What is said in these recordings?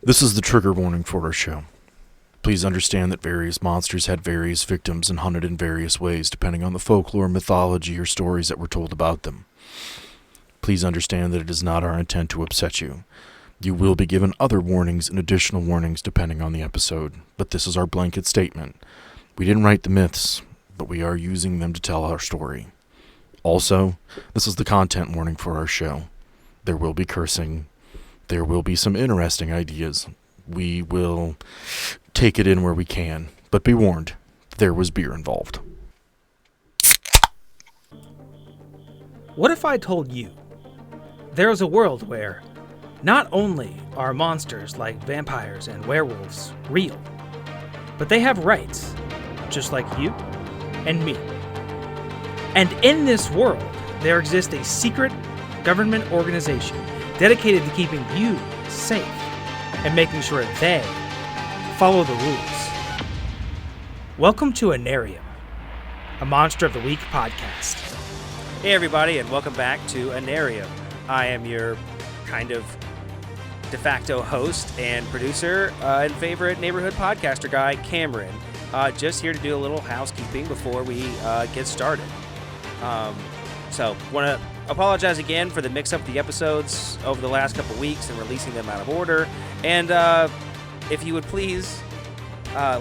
This is the trigger warning for our show. Please understand that various monsters had various victims and hunted in various ways depending on the folklore, mythology, or stories that were told about them. Please understand that it is not our intent to upset you. You will be given other warnings and additional warnings depending on the episode, but this is our blanket statement. We didn't write the myths, but we are using them to tell our story. Also, this is the content warning for our show. There will be cursing. There will be some interesting ideas. We will take it in where we can, but be warned, there was beer involved. What if I told you there is a world where not only are monsters like vampires and werewolves real, but they have rights, just like you and me. And in this world, there exists a secret government organization dedicated to keeping you safe and making sure they follow the rules. Welcome to Anarium, a Monster of the Week podcast. Hey everybody, and welcome back to Anarium. I am your kind of de facto host and producer and favorite neighborhood podcaster guy, Cameron. Just here to do a little housekeeping before we get started. So, want to apologize again for the mix-up of the episodes over the last couple weeks and releasing them out of order. And if you would please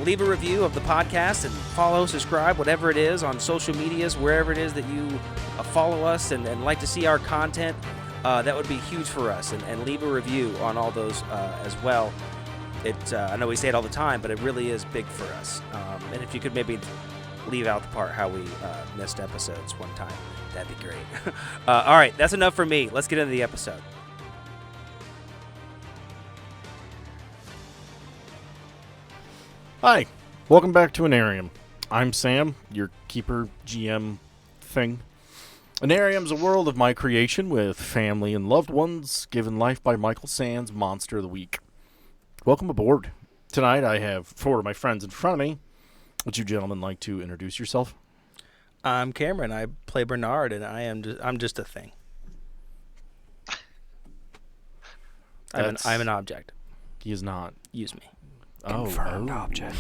leave a review of the podcast and follow, subscribe, whatever it is on social medias, wherever it is that you follow us and like to see our content, that would be huge for us. And leave a review on all those as well. I know we say it all the time, but it really is big for us. And if you could maybe leave out the part how we missed episodes one time, that'd be great. All right, that's enough for me. Let's get into the episode. Hi, welcome back to Anarium. I'm Sam, your keeper GM thing. Anarium's a world of my creation with family and loved ones, given life by Michael Sands' Monster of the Week. Welcome aboard. Tonight I have four of my friends in front of me. Would you gentlemen like to introduce yourself? I'm Cameron. I play Bernard, and I'm just a thing. I'm an object. He is not. Use me. Confirmed object.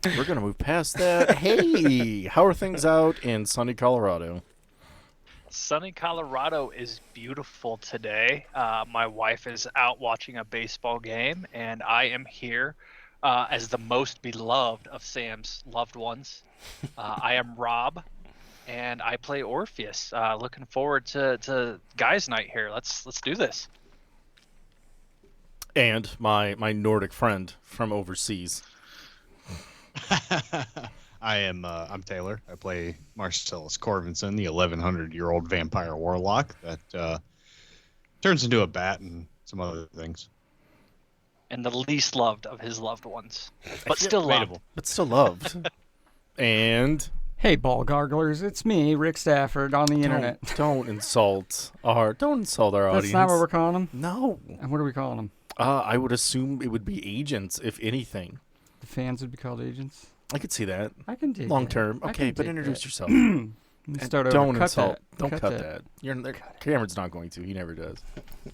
We're going to move past that. Hey, how are things out in sunny Colorado? Sunny Colorado is beautiful today. My wife is out watching a baseball game, and I am here as the most beloved of Sam's loved ones. I am Rob, and I play Orpheus. Looking forward to guys' night here. Let's do this. And my Nordic friend from overseas. I'm Taylor. I play Marcellus Corvinson, the 1100-year-old vampire warlock that turns into a bat and some other things. And the least loved of his loved ones, but still loved. But still loved. And hey, ball garglers, it's me, Rick Stafford, on the internet. Don't insult our audience. That's not what we're calling them? No. And what are we calling them? I would assume it would be agents, if anything. The fans would be called agents? I could see that. I can dig Long that. term. Okay, but introduce yourself. Start over. Don't cut insult. that. Don't cut that. Cameron's not going to. He never does.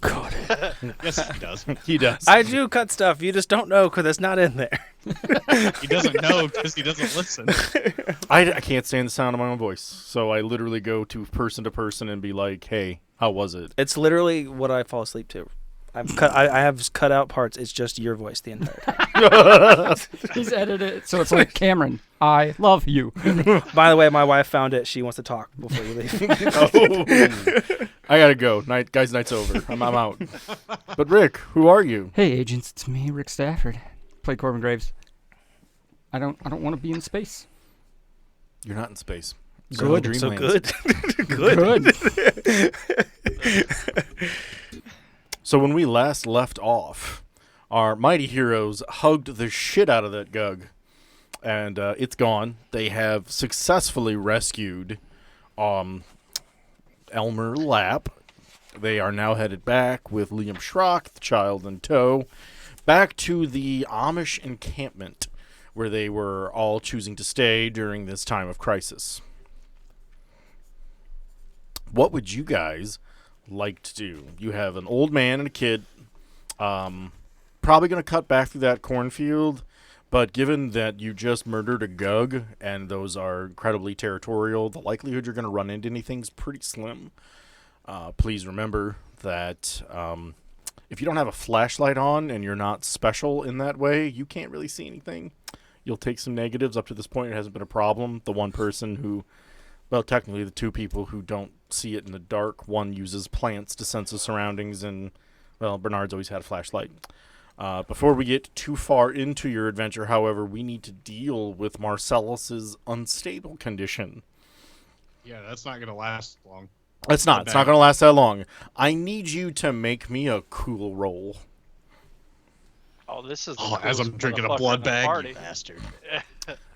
Cut it. Yes, he does. He does. I do cut stuff. You just don't know because it's not in there. He doesn't know because he doesn't listen. I can't stand the sound of my own voice, so I literally go to person and be like, hey, how was it? It's literally what I fall asleep to. I have cut out parts. It's just your voice the entire time. He's edited it, so it's like, Cameron, I love you. By the way, my wife found it. She wants to talk before you leave. I gotta go. Guys, night's over. I'm out. But Rick, who are you? Hey, agents, it's me, Rick Stafford. Play Corbin Graves. I don't want to be in space. You're not in space. Good. So good. Good. So when we last left off, our mighty heroes hugged the shit out of that Gugg, and it's gone. They have successfully rescued Elmer Lapp. They are now headed back with Liam Schrock, the child in tow, back to the Amish encampment where they were all choosing to stay during this time of crisis. What would you guys like to do? You have an old man and a kid probably going to cut back through that cornfield, but given that you just murdered a Gugg, and those are incredibly territorial, the likelihood you're going to run into anything is pretty slim. Please remember that if you don't have a flashlight on and you're not special in that way, you can't really see anything. You'll take some negatives. Up to this point, it hasn't been a problem. The one person who, well, technically the two people who don't see it in the dark, one uses plants to sense the surroundings, and, well, Bernard's always had a flashlight. Before we get too far into your adventure, however, we need to deal with Marcellus's unstable condition. Yeah, that's not going to last long. It's not going to last that long. I need you to make me a cool roll. Oh, this is the as I'm coolest drinking a motherfucker blood in the bag, party. you bastard.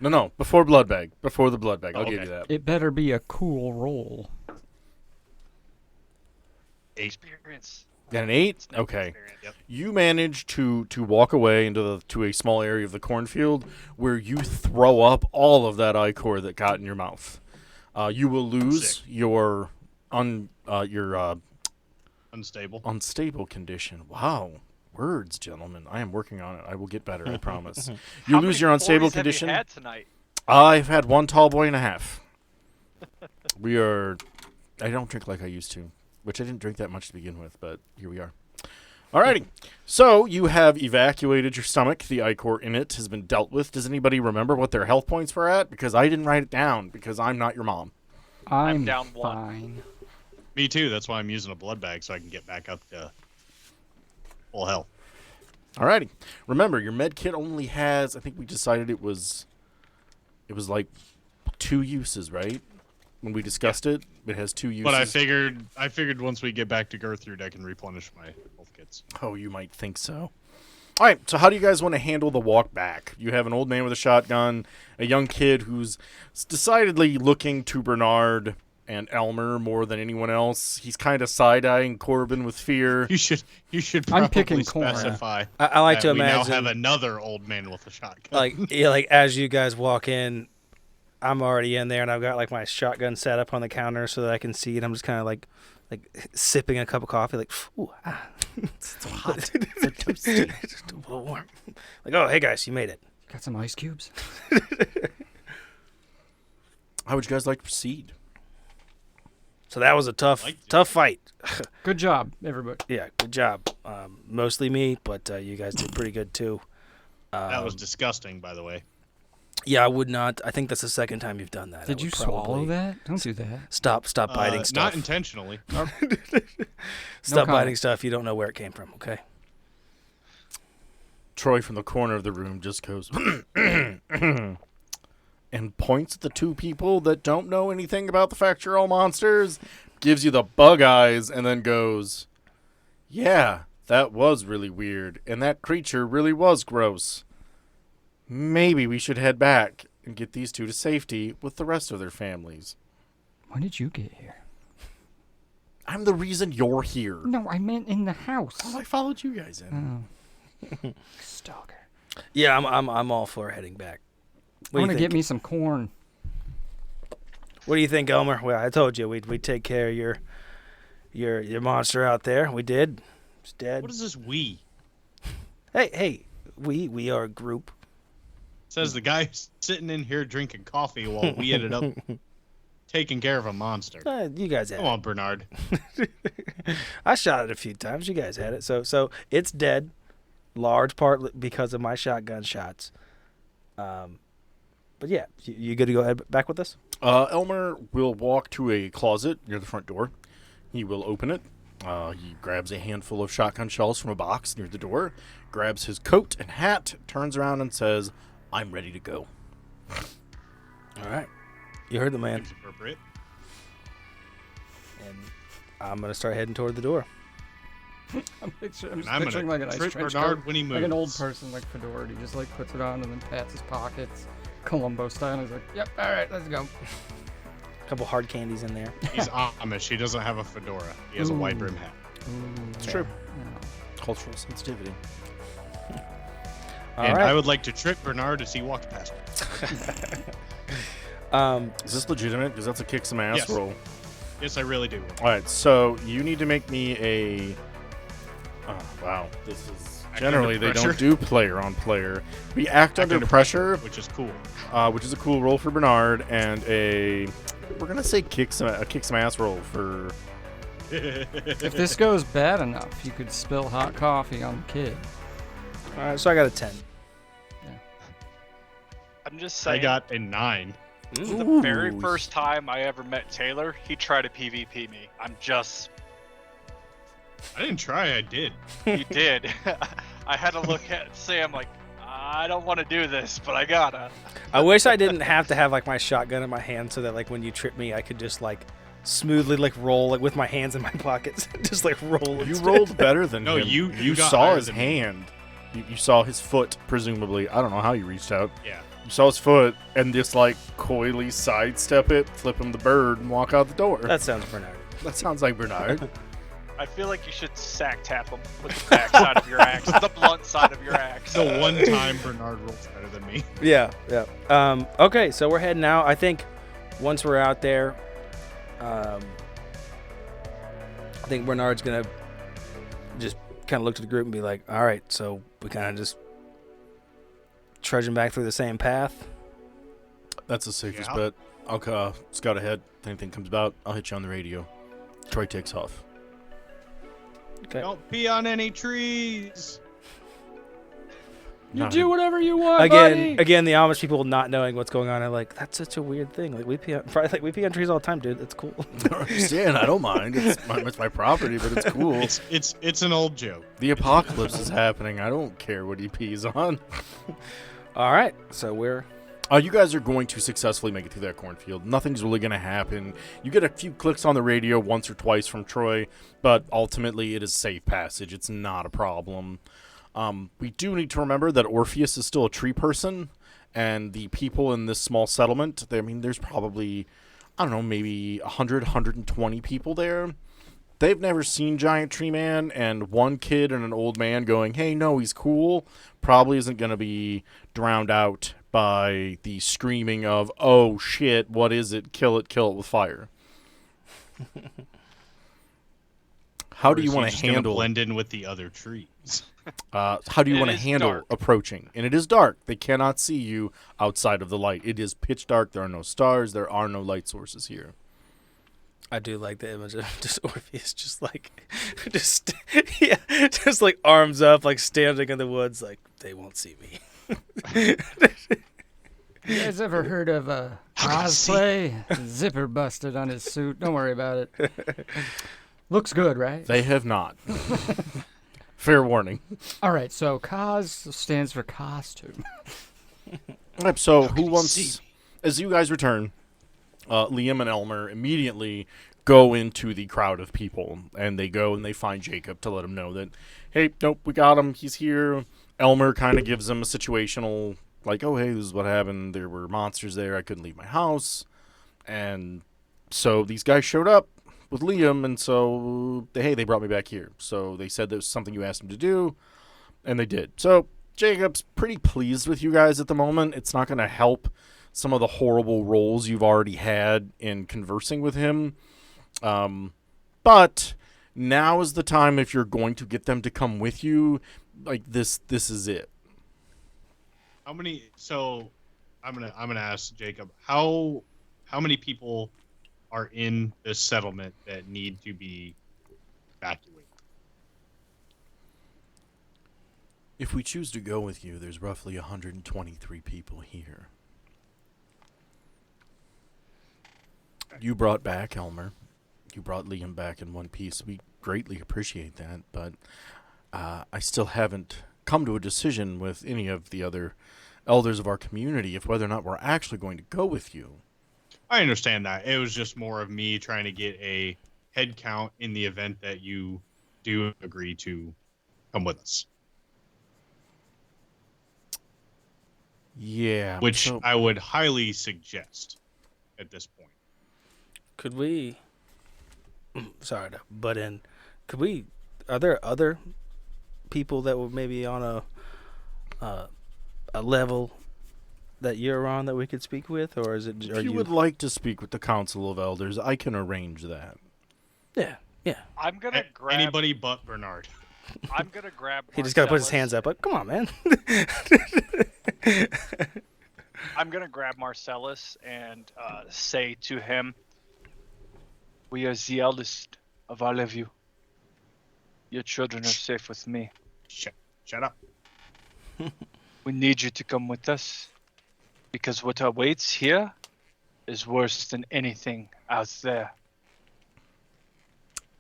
No, before blood bag. Before the blood bag. I'll give Okay. you that. It better be a cool roll. Experience. Got an 8? It's no Okay. experience. Yep. You manage to walk away to a small area of the cornfield where you throw up all of that ichor that got in your mouth. You will lose Sick. your Unstable. unstable condition. Wow. Words, gentlemen. I am working on it. I will get better, I promise. How You lose many your unstable 40s have you condition. had tonight? I've had one tall boy and a half. I don't drink like I used to, which I didn't drink that much to begin with, but here we are. Alrighty. So you have evacuated your stomach. The ichor in it has been dealt with. Does anybody remember what their health points were at? Because I didn't write it down because I'm not your mom. I'm down one. fine. Me too. That's why I'm using a blood bag so I can get back up to full health. Alrighty. Remember, your med kit only has, I think we decided it was like 2 uses, right? When we discussed it, it has 2 uses. But I figured once we get back to Gertrude, I can replenish my health kits. Oh, you might think so. All right, so how do you guys want to handle the walk back? You have an old man with a shotgun, a young kid who's decidedly looking to Bernard and Elmer more than anyone else. He's kind of side-eyeing Corbin with fear. You should I'm probably picking corn. specify. I like that to we imagine, now have another old man with a shotgun. like as you guys walk in, I'm already in there and I've got like my shotgun set up on the counter so that I can see it. I'm just kind of like sipping a cup of coffee, like, ooh, It's so hot. It's so toasty. just a little warm. Like, oh, hey guys, you made it. Got some ice cubes. How would you guys like to proceed? So that was a tough fight. Good job, everybody. Yeah, good job. Mostly me, but you guys did pretty good too. That was disgusting, by the way. Yeah, I would not. I think that's the second time you've done that. Did I you would swallow probably that? Don't do that. Stop biting stuff. Not intentionally. Stop comment. biting stuff. You don't know where it came from, okay? Troy from the corner of the room just goes and points at the 2 people that don't know anything about the fact you're all monsters, gives you the bug eyes, and then goes, yeah, that was really weird, and that creature really was gross. Maybe we should head back and get these 2 to safety with the rest of their families. When did you get here? I'm the reason you're here. No, I meant in the house. Well, I followed you guys in. Oh. Stalker. Yeah, I'm all for heading back. I What do want you to get think? me some corn. What do you think, Elmer? Well, I told you we'd take care of your monster out there. We did. It's dead. What is this we? Hey, we are a group. Says the guy sitting in here drinking coffee while we ended up taking care of a monster. You guys had Come on, Bernard. it. I shot it a few times. You guys had it. So it's dead, large part because of my shotgun shots. But yeah, you good to go ahead back with us? Elmer will walk to a closet near the front door. He will open it. He grabs a handful of shotgun shells from a box near the door, grabs his coat and hat, turns around and says, I'm ready to go. All right. You heard the man. Seems appropriate. And I'm going to start heading toward the door. I'm just And I'm picturing like a gonna nice trip trench Bernard coat, when he moves. like an old person, like fedora. He just like puts it on and then pats his pockets, Columbo style. And he's like, "Yep, all right, let's go." A couple hard candies in there. He's Amish. He doesn't have a fedora. He has a wide brim hat. It's true. Cultural sensitivity. All And right. I would like to trip Bernard as he walks past me. Is this legitimate? Because that's a kick some ass Yes. roll. Yes, I really do. All right, so you need to make me a... Oh, wow. This is Generally, they pressure. don't do player on player. We act under pressure, which is cool. which is a cool roll for Bernard, and we're gonna say kick some ass roll for. If this goes bad enough, you could spill hot coffee on the kid. All right, so I got a 10. I'm just I saying. got a 9. This is the very first time I ever met Taylor. He tried to PvP me. I'm just. I didn't try. I did. He did. I had to look at Sam like, I don't want to do this, but I gotta. I wish I didn't have to have like my shotgun in my hand so that like when you trip me, I could just like smoothly like roll like with my hands in my pockets, just like roll. You instead. rolled better than No, him. you got saw higher his than me. hand. You saw his foot, presumably. I don't know how you reached out. Yeah. You saw his foot and just like coyly sidestep it, flip him the bird, and walk out the door. That sounds Bernard. That sounds like Bernard. I feel like you should sack tap him with the back side of your axe, the blunt side of your axe. The one time Bernard rolls better than me. Yeah. Okay, so we're heading out. I think once we're out there, I think Bernard's gonna just kind of look to the group and be like, "All right, so we kind of just trudging back through the same path." That's the safest Yeah. bet. I'll scout ahead. If anything comes about, I'll hit you on the radio. Troy takes off. Okay. Don't pee on any trees. You Not do him. whatever you want, Again, buddy. the Amish people not knowing what's going on are like, "That's such a weird thing. Like we pee on trees all the time, dude. That's cool." I don't understand. I don't mind. It's my property, but it's cool. It's an old joke. The apocalypse is happening. I don't care what he pees on. All right, so we're You guys are going to successfully make it through that cornfield. Nothing's really going to happen. You get a few clicks on the radio once or twice from Troy, but ultimately it is safe passage. It's not a problem. We do need to remember that Orpheus is still a tree person, and the people in this small settlement, there's probably, I don't know, maybe 100, 120 people there. They've never seen Giant Tree Man, and one kid and an old man going, "Hey, no, he's cool," probably isn't going to be drowned out by the screaming of, "Oh shit, what is it? Kill it with fire." How do you want to handle blend in with the other trees? how do you It want to is handle dark. approaching? And it is dark. They cannot see you outside of the light. It is pitch dark. There are no stars. There are no light sources here. I do like the image of just Orpheus just like just like arms up, like standing in the woods, like they won't see me. You guys ever heard of cosplay? Zipper busted on his suit. Don't worry about it. Looks good, right? They have not. Fair warning. All right, so cos stands for costume. Yep, so who wants, as you guys return, Liam and Elmer immediately go into the crowd of people, and they go and they find Jacob to let him know that, hey, nope, we got him, he's here. Elmer kind of gives him a situational, like, oh, hey, this is what happened, there were monsters there, I couldn't leave my house, and so these guys showed up with Liam, and so, hey, they brought me back here. So they said there was something you asked them to do, and they did. So Jacob's pretty pleased with you guys at the moment. It's not going to help some of the horrible roles you've already had in conversing with him. But now is the time if you're going to get them to come with you. Like this is it. How many? So I'm gonna ask Jacob. How many people are in this settlement that need to be evacuated? If we choose to go with you, there's roughly 123 people here. You brought back Elmer. You brought Liam back in one piece. We greatly appreciate that, but I still haven't come to a decision with any of the other elders of our community of whether or not we're actually going to go with you. I understand that. It was just more of me trying to get a head count in the event that you do agree to come with us. Yeah. Which so- I would highly suggest at this point. Could we? Sorry to butt in. Could we? Are there other people that were maybe on a level that you're on that we could speak with, or is it? If you would like to speak with the Council of Elders, I can arrange that. Yeah. I'm gonna grab. Anybody but Bernard. I'm gonna grab. He just got to put his Marcellus. hands up. Like, come on, man. I'm gonna grab Marcellus and say to him, "We are the eldest of all of you. Your children are safe with me. Shut up. We need you to come with us, because what awaits here is worse than anything out there."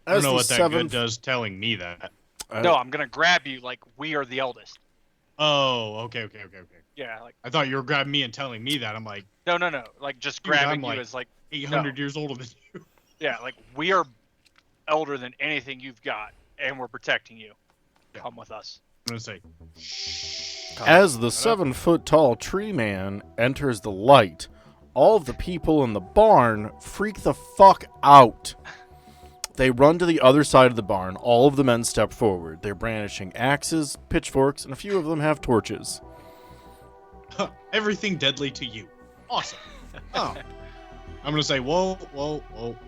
I don't As know the what that seventh- good does telling me that. No, I'm gonna grab you like we are the eldest. Oh, okay. Yeah, like I thought you were grabbing me and telling me that. I'm like no, like just Dude, grabbing I'm you like- as like 800 years older than you. yeah, like we are elder than anything you've got, and we're protecting you. Yeah. Come with us. I'm gonna say, As the 7-foot-tall tree man enters the light, all of the people in the barn freak the fuck out. They run to the other side of the barn. All of the men step forward. They're brandishing axes, pitchforks, and a few of them have torches. everything deadly to you. Awesome. Oh. I'm gonna say, whoa,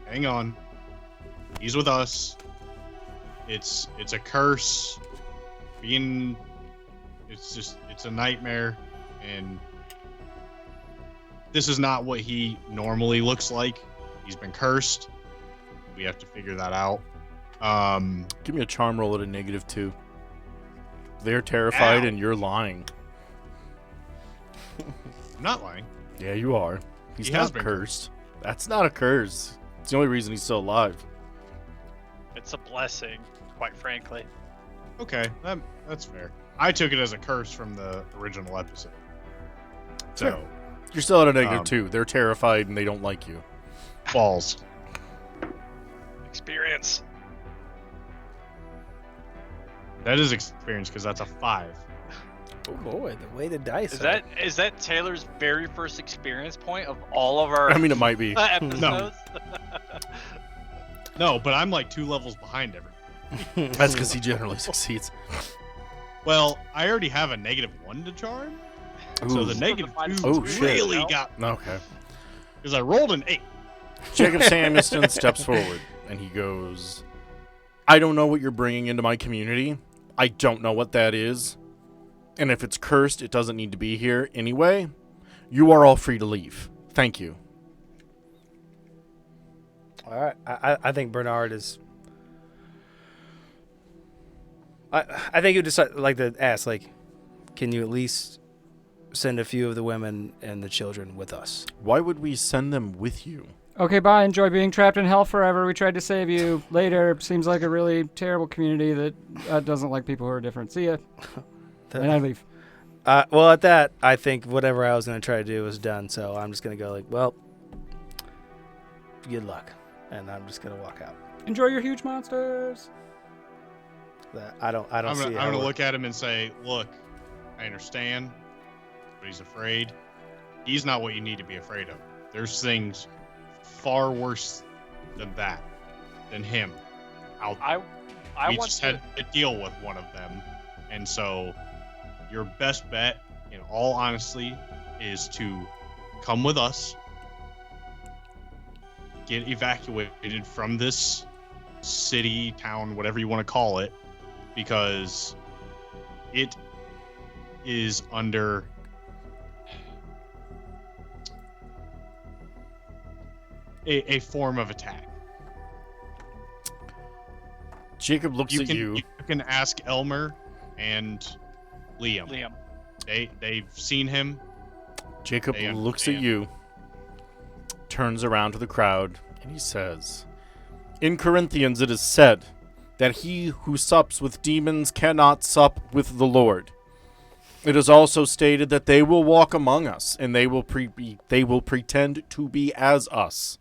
hang on. He's with us. It's a curse. It's a nightmare, and this is not what he normally looks like. He's been cursed. We have to figure that out. Give me a charm roll at a -2. They're terrified Ow. and you're lying. I'm not lying. Yeah, you are. He's He has not been cursed. That's not a curse. It's the only reason he's still alive. It's a blessing, quite frankly. Okay, that's fair. I took it as a curse from the original episode. So, You're still at a -2. They're terrified and they don't like you. balls. Experience. That is experience because that's a 5. Oh boy, the way the dice. Is that Taylor's very first experience point of all of our I mean, it might be. episodes? No, but I'm like 2 levels behind everyone. That's because he generally succeeds. Well, I already have a -1 to charm, so Ooh. the -2 Oh, shit. really got Okay. because I rolled an 8. Jacob Samuelson steps forward and he goes, I don't know what you're bringing into my community. I don't know what that is. And if it's cursed, it doesn't need to be here anyway. You are all free to leave. Thank you. All right, I think Bernard is. I think you just like to ask, like, can you at least send a few of the women and the children with us? Why would we send them with you? Okay, bye. Enjoy being trapped in hell forever. We tried to save you. Later. Seems like a really terrible community that doesn't like people who are different. See ya. And I leave. Well, at that, I think whatever I was going to try to do was done. So I'm just going to go like, well, good luck, and I'm just going to walk out. Enjoy your huge monsters. I don't I'm see. gonna look at him and say, "Look, I understand, but he's afraid. He's not what you need to be afraid of. There's things far worse than that, than him. Out there. I We want just to. had to deal with one of them, and so your best bet, in all honesty, is to come with us, get evacuated from this city, town, whatever you want to call it, because it is under a form of attack. Jacob looks at you. You can ask Elmer and Liam. They've seen him. Jacob They looks at understand. you, turns around to the crowd, and he says, In Corinthians it is said that he who sups with demons cannot sup with the Lord. It is also stated that they will walk among us, and they will pretend to be as us.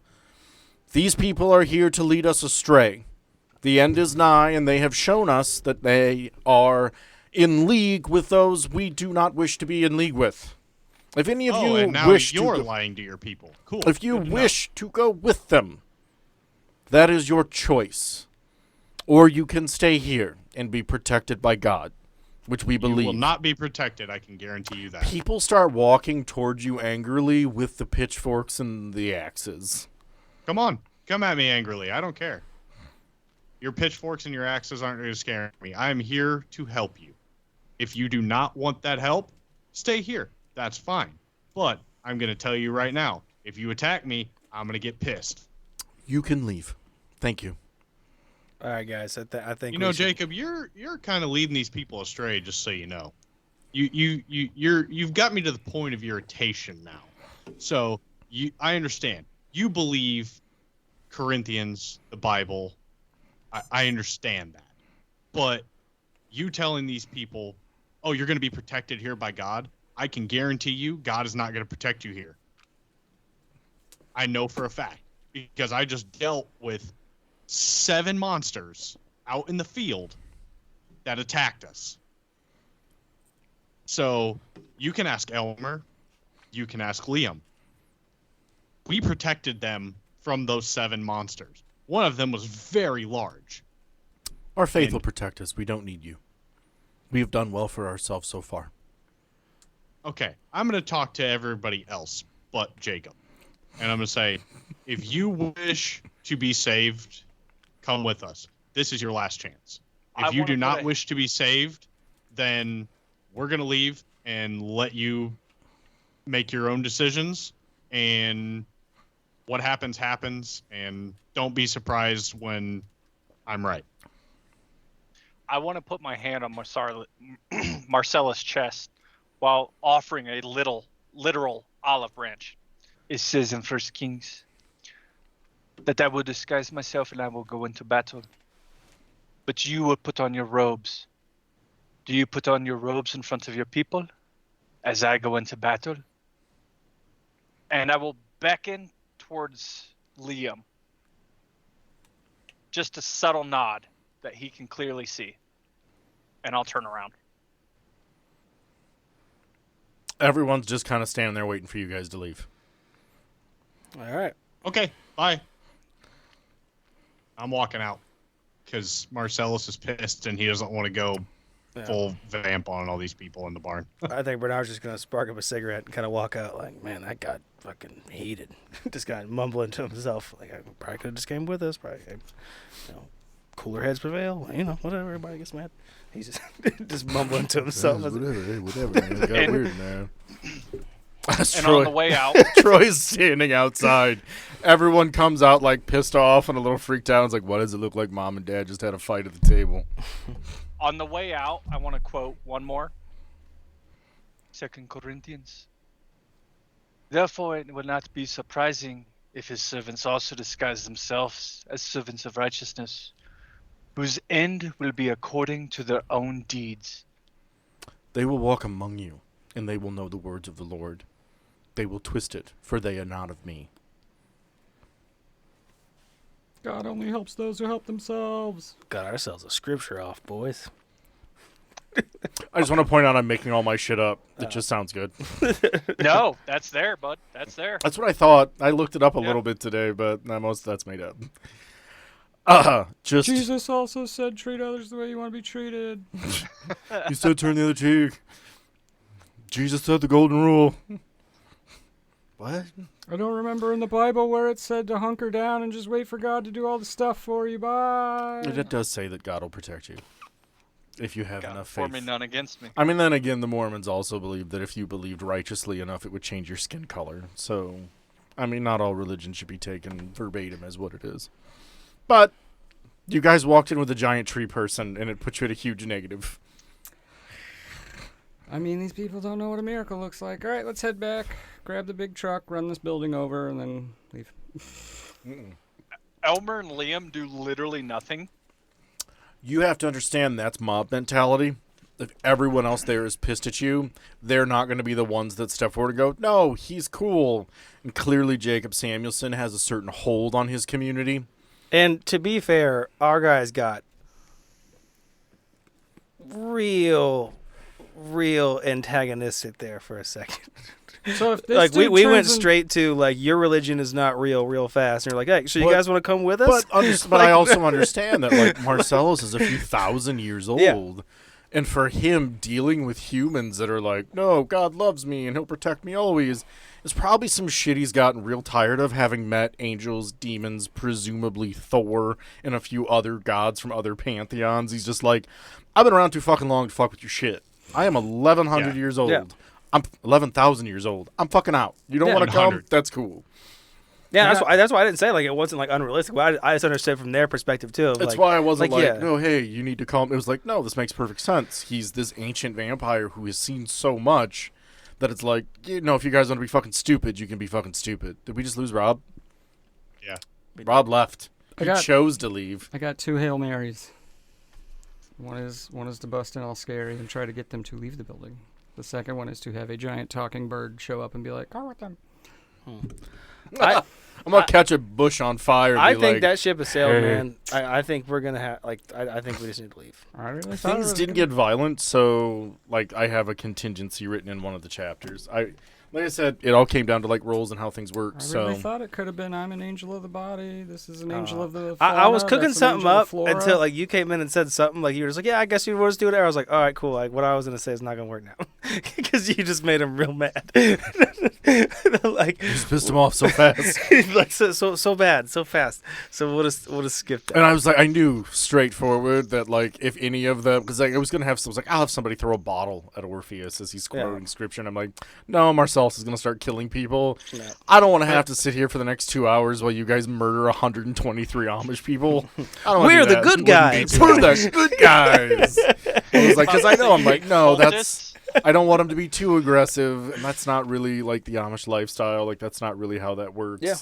These people are here to lead us astray. The end is nigh, and they have shown us that they are in league with those we do not wish to be in league with. If any of you and now wish you're to go, lying to your people. Cool. if you Good to know. wish to go with them, that is your choice. Or you can stay here and be protected by God, which we you believe. will not be protected. I can guarantee you that. People start walking towards you angrily with the pitchforks and the axes. Come on, come at me angrily. I don't care. Your pitchforks and your axes aren't going to scare me. I am here to help you. If you do not want that help, stay here. That's fine. But I'm going to tell you right now, if you attack me, I'm going to get pissed. You can leave. Thank you. All right, guys. I think You know, Jacob, you're kind of leading these people astray. Just so you know, you've got me to the point of irritation now. So I understand. You believe Corinthians, the Bible. I understand that, but you telling these people, "Oh, you're going to be protected here by God," I can guarantee you, God is not going to protect you here. I know for a fact because I just dealt with 7 monsters out in the field that attacked us. So you can ask Elmer, you can ask Liam. We protected them from those 7 monsters. One of them was very large. Our faith will protect us. We don't need you. We have done well for ourselves so far. Okay, I'm going to talk to everybody else but Jacob. And I'm going to say, if you wish to be saved, come with us. This is your last chance. If you do not wish to be saved, then we're going to leave and let you make your own decisions. And what happens, happens. And don't be surprised when I'm right. I want to put my hand on Marcella's chest while offering a literal olive branch. It says in 1 Kings that I will disguise myself and I will go into battle. But you will put on your robes. Do you put on your robes in front of your people as I go into battle? And I will beckon towards Liam. Just a subtle nod that he can clearly see. And I'll turn around. Everyone's just kind of standing there waiting for you guys to leave. All right. Okay, bye. I'm walking out because Marcellus is pissed and he doesn't want to go full vamp on all these people in the barn. I think Bernard's just going to spark up a cigarette and kind of walk out like, man, that got fucking heated. Just kind of mumbling to himself. Like, I probably could have just came with us. Probably, cooler heads prevail. Whatever. Everybody gets mad. He's just mumbling to himself. Whatever. Man. It got weird, man. And on the way out, Troy's standing outside. Everyone comes out like pissed off and a little freaked out. It's like, what does it look like? Mom and Dad just had a fight at the table. on the way out, I want to quote one more. 2 Corinthians. Therefore, it will not be surprising if his servants also disguise themselves as servants of righteousness, whose end will be according to their own deeds. They will walk among you, and they will know the words of the Lord. They will twist it, for they are not of me. God only helps those who help themselves. Got ourselves a scripture off, boys. I just want to point out I'm making all my shit up. It just sounds good. No, that's there, bud. That's there. That's what I thought. I looked it up a little bit today, but most of that's made up. Jesus also said treat others the way you want to be treated. He said turn the other cheek. Jesus said the golden rule. What? I don't remember in the Bible where it said to hunker down and just wait for God to do all the stuff for you. Bye. It does say that God will protect you. If you have enough faith. For me, none against me. I mean, then again, the Mormons also believe that if you believed righteously enough, it would change your skin color. So, I mean, not all religion should be taken verbatim as what it is. But you guys walked in with a giant tree person, and it put you at a huge negative. I mean, these people don't know what a miracle looks like. All right, let's head back, grab the big truck, run this building over, and then leave. Elmer and Liam do literally nothing. You have to understand that's mob mentality. If everyone else there is pissed at you, they're not going to be the ones that step forward and go, no, he's cool. And clearly Jacob Samuelson has a certain hold on his community. And to be fair, our guys got real antagonistic there for a second. So if this like dude we went turns in- straight to like your religion is not real fast, and you're like, hey, so you guys want to come with us? But I also understand that like Marcellus is a few thousand years old, And for him dealing with humans that are like, no, God loves me and he'll protect me always, is probably some shit he's gotten real tired of, having met angels, demons, presumably Thor, and a few other gods from other pantheons. He's just like, I've been around too fucking long to fuck with your shit. I am 1,100 years old. Yeah. I'm 11,000 years old. I'm fucking out. You don't want to come? 100. That's cool. Yeah, that's why I didn't say like it wasn't like unrealistic. But I just understood from their perspective too. That's like, why I wasn't like, yeah. no, hey, you need to calm. It was like, no, this makes perfect sense. He's this ancient vampire who has seen so much that it's like, you know, if you guys want to be fucking stupid, you can be fucking stupid. Did we just lose Rob? Yeah. Rob left. He got- chose to leave. I got 2 Hail Marys. One is to bust in all scary and try to get them to leave the building. The second one is to have a giant talking bird show up and be like, go with them. I'm gonna catch a bush on fire. And I be think like, that ship has sailed, "Hey." man. I think we're gonna have I think we just need to leave. I really thought it Things was didn't gonna- get violent, so like I have a contingency written in one of the chapters. Like I said, it all came down to like roles and how things work. I so really thought it could have been I'm an angel of the body. This is an angel of the I was fauna, cooking that's an something angel of up flora. until like you came in and said something like you were just like, yeah, I guess you would just do it. I was like, all right, cool. Like what I was gonna say is not gonna work now because you just made him real mad. Like just pissed him off so fast. like so bad, so fast. So we'll just skip that. And I was like, I knew straightforward that like if any of them, because like, I was gonna have, I was like, I'll have somebody throw a bottle at Orpheus as he's quoting scripture, and I'm like, no, Marcellus is gonna start killing people. No. I don't want to have to sit here for the next 2 hours while you guys murder 123 Amish people. I don't wanna We're do the that. good guys. We're the good guys. I was like, because I know, I'm like, no, that's. I don't want him to be too aggressive, and that's not really like the Amish lifestyle. Like that's not really how that works. Yeah.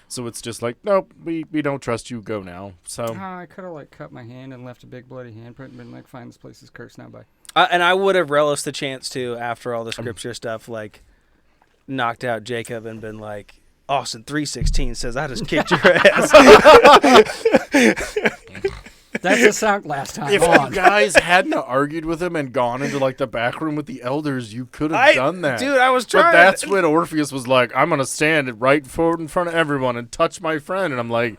So it's just like, nope, we don't trust you. Go now. So I could have like cut my hand and left a big bloody handprint and been like, fine, this place is cursed now. Bye. And I would have relished the chance to, after all the scripture stuff, like knocked out Jacob and been like, Austin 3:16 says I just kicked your ass. That's the sound last time. if on. you guys hadn't argued with him and gone into like the back room with the elders, you could have done that. Dude, I was But trying. that's when Orpheus was like, I'm gonna stand right forward in front of everyone and touch my friend, and I'm like,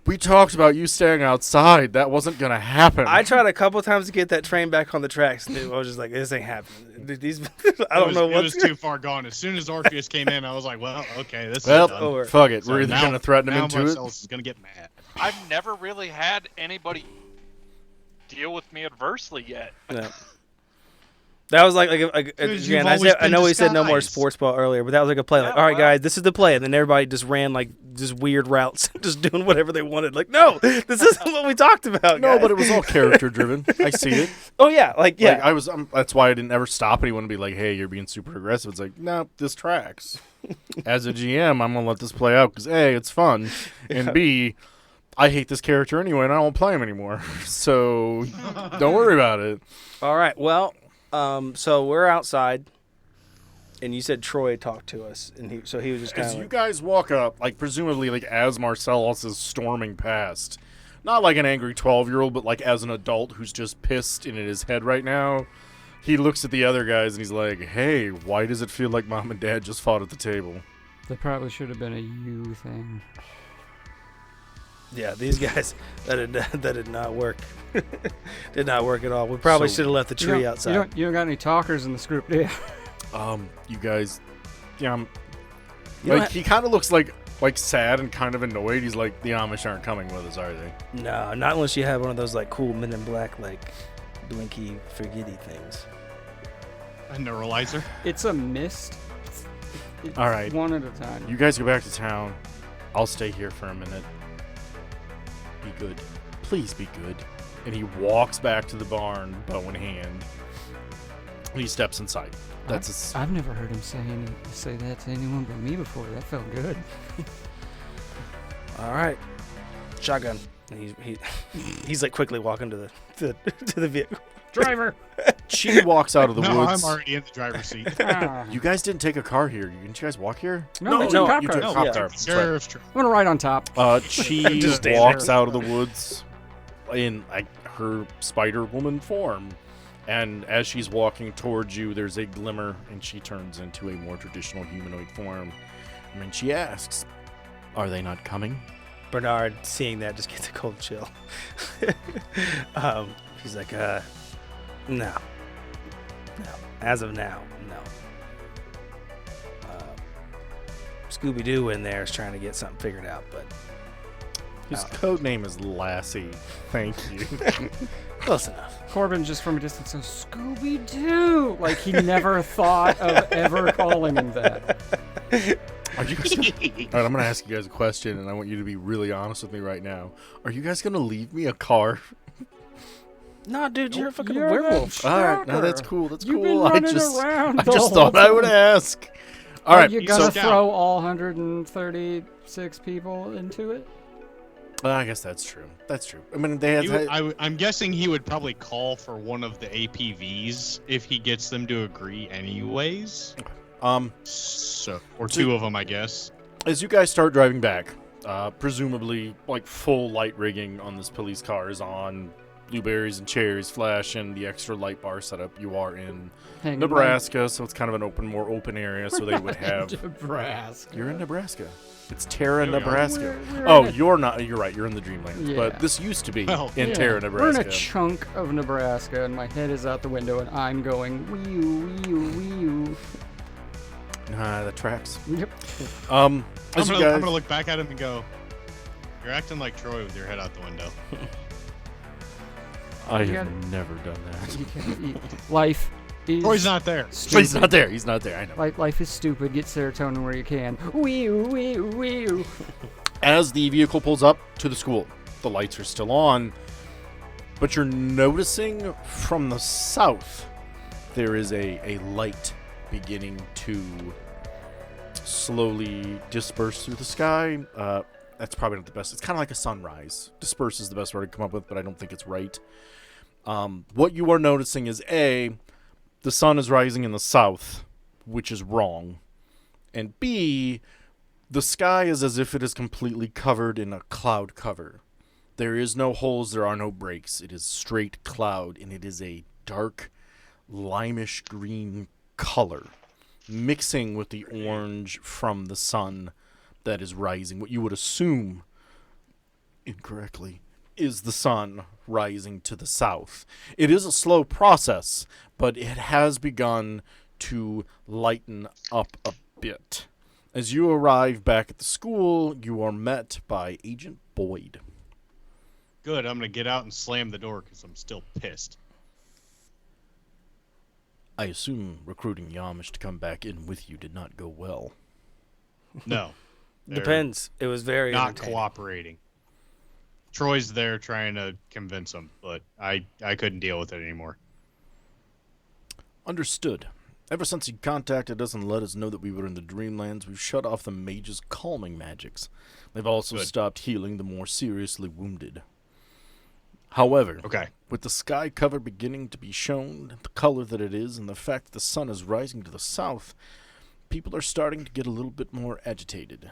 we talked about you staying outside. That wasn't gonna happen. I tried a couple times to get that train back on the tracks. Dude, I was just like, this ain't happening. Dude, I don't know It what's was too far gone. As soon as Orpheus came in, I was like, well, okay, this well, is done. over. fuck it. So We're either now- gonna threaten him now into it. Marcellus is gonna get mad. I've never really had anybody deal with me adversely yet. No. That was like Because you've again, always I been know we said no more disguised. sports ball earlier, but that was like a play. Like, Yeah, all right, well. guys, this is the play, and then everybody just ran like just weird routes, just doing whatever they wanted. Like, no, this isn't what we talked about. No, guys. but it was all character driven. I see it. Oh yeah, like yeah. Like, I was. That's why I didn't ever stop anyone and be like, "Hey, you're being super aggressive." It's like, no, this tracks. As a GM, I'm gonna let this play out because A, it's fun, and B, I hate this character anyway, and I won't play him anymore. So don't worry about it. All right, well, so we're outside, and you said Troy talked to us, and he was just kind As of you like, guys walk up, like presumably, like as Marcellus is storming past, not like an angry 12-year-old, but like as an adult who's just pissed and in his head right now. He looks at the other guys and he's like, "Hey, why does it feel like Mom and Dad just fought at the table?" That probably should have been a you thing. yeah, these guys that did not work, did not work at all. We probably So- should have left the tree outside. You don't got any talkers in this group, do you? You guys, yeah, You know like what? he kind of looks like sad and kind of annoyed. He's like, the Amish aren't coming with us, are they? No, not unless you have one of those like cool Men in Black like blinky forgetty things. A neuralizer. It's a mist. It's All right. one at a time. You guys go back to town. I'll stay here for a minute. Be good. Please be good. And he walks back to the barn, bow in hand. And he steps inside. That's I've never heard him say that to anyone but me before. That felt good. All right, shotgun. And he's like quickly walking to the vehicle. Driver. she walks out of the No, woods. I'm already in the driver's seat. You guys didn't take a car here. Didn't you guys walk here? No, we took no, cop you cars. took a No, cop yeah. car. That's right. Sheriff's truck. I'm gonna ride on top. She Just stand walks there. out of the woods in like her Spider Woman form, and as she's walking towards you, there's a glimmer, and she turns into a more traditional humanoid form. I mean, she asks, "Are they not coming?" Bernard, seeing that, just gets a cold chill. He's like, No. As of now, no. Scooby-Doo in there is trying to get something figured out, but His code name is Lassie. Thank you. close enough. Corbin just from a distance goes, Scooby-Doo! Like he never thought of ever calling him that. Are you guys gonna... All right, I'm going to ask you guys a question, and I want you to be really honest with me right now. Are you guys going to leave me a car? No, dude, you're a fucking You're werewolf. that All right, no, stalker. that's cool. That's You've cool. been I running just around I the just whole thought I would time. ask. All right. Are you gonna So- throw all 136 people into it? I guess that's true. That's true. I mean, they had... I'm guessing he would probably call for one of the APVs if he gets them to agree anyways. So, or two of them, I guess. As you guys start driving back, presumably like full light rigging on this police car is on, blueberries and cherries flash, and the extra light bar setup. You are in Hanging Nebraska, so it's kind of an more open area, so they would have... Nebraska. You're in Nebraska. It's Terra, Here we are. Nebraska. We're Oh, in a- you're not. You're right. You're in the Dreamland. Yeah. But this used to be Well, in Yeah, Terra, We're Nebraska. in a chunk of Nebraska, and my head is out the window, and I'm going wee-oo. Nah, that tracks. Yep. As I'm you gonna, guys... I'm gonna look back at him and go, "You're acting like Troy with your head out the window." I You have gotta- never done that. You can't eat. Life is Troy's not there. stupid. He's not there. He's not there. I know. Life is stupid. Get serotonin where you can. Wee-oo. As the vehicle pulls up to the school, the lights are still on, but you're noticing from the south there is a light beginning to slowly disperse through the sky. That's probably not the best. It's kind of like a sunrise. Disperse is the best word to come up with, but I don't think it's right. What you are noticing is A, the sun is rising in the south, which is wrong, and B, the sky is as if it is completely covered in a cloud cover. There is no holes, there are no breaks. It is straight cloud, and it is a dark, limeish green color, mixing with the orange from the sun that is rising. What you would assume, incorrectly, is the sun rising to the south. It is a slow process, but it has begun to lighten up a bit. As you arrive back at the school, you are met by Agent Boyd. Good. I'm gonna get out and slam the door because I'm still pissed. I assume recruiting the Amish to come back in with you did not go well. No. They're Depends. It was very Not entertaining. cooperating. Troy's there trying to convince him, but I couldn't deal with it anymore. Understood. Ever since you contacted us and let us know that we were in the Dreamlands, we've shut off the mage's calming magics. They've also Good. stopped healing the more seriously wounded. However, Okay. with the sky cover beginning to be shown, the color that it is, and the fact that the sun is rising to the south, people are starting to get a little bit more agitated.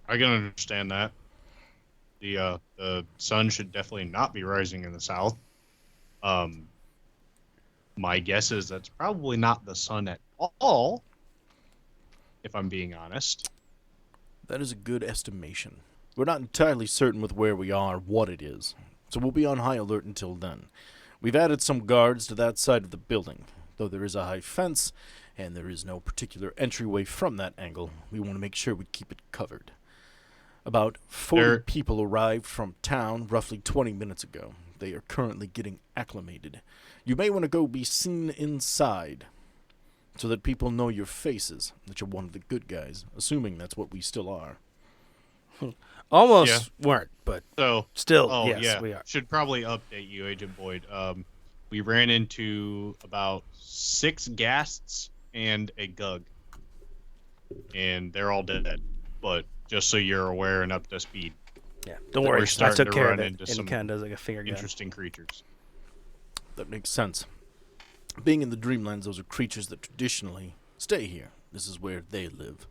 I can understand that. The sun should definitely not be rising in the south. My guess is that's probably not the sun at all, if I'm being honest. That is a good estimation. We're not entirely certain with where we are, what it is, so we'll be on high alert until then. We've added some guards to that side of the building, though there is a high fence, and there is no particular entryway from that angle. We want to make sure we keep it covered. About 40 There- people arrived from town roughly 20 minutes ago. They are currently getting acclimated. You may want to go be seen inside, so that people know your faces, that you're one of the good guys, assuming that's what we still are. Almost weren't, but So, still, oh yes, yeah, we are. should probably update you, Agent Boyd. We ran into about 6 ghasts and a Gugg, and they're all dead. But just so you're aware and up to speed, Yeah, don't We're worry. I starting took to care of run it. into And some kind of does like a finger gun. interesting creatures. That makes sense. Being in the Dreamlands, those are creatures that traditionally stay here. This is where they live.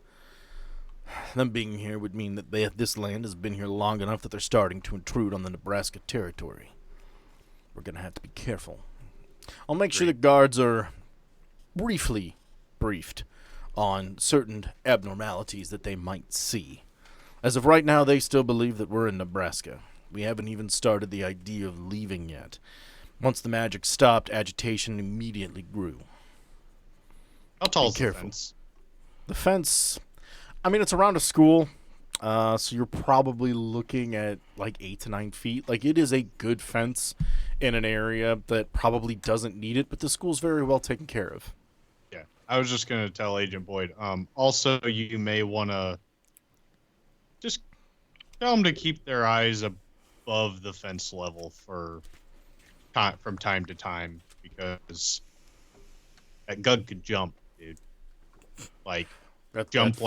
Them being here would mean that this land has been here long enough that they're starting to intrude on the Nebraska territory. We're going to have to be careful. I'll make sure the guards are briefly briefed on certain abnormalities that they might see. As of right now, they still believe that we're in Nebraska. We haven't even started the idea of leaving yet. Once the magic stopped, agitation immediately grew. How tall is the careful. fence? The fence, I mean, it's around a school, so you're probably looking at like 8 to 9 feet. Like, it is a good fence in an area that probably doesn't need it, but the school's very well taken care of. Yeah, I was just gonna tell Agent Boyd. Also, you may want to just tell them to keep their eyes above the fence level from time to time, because that Gugg could jump, dude. Like jump that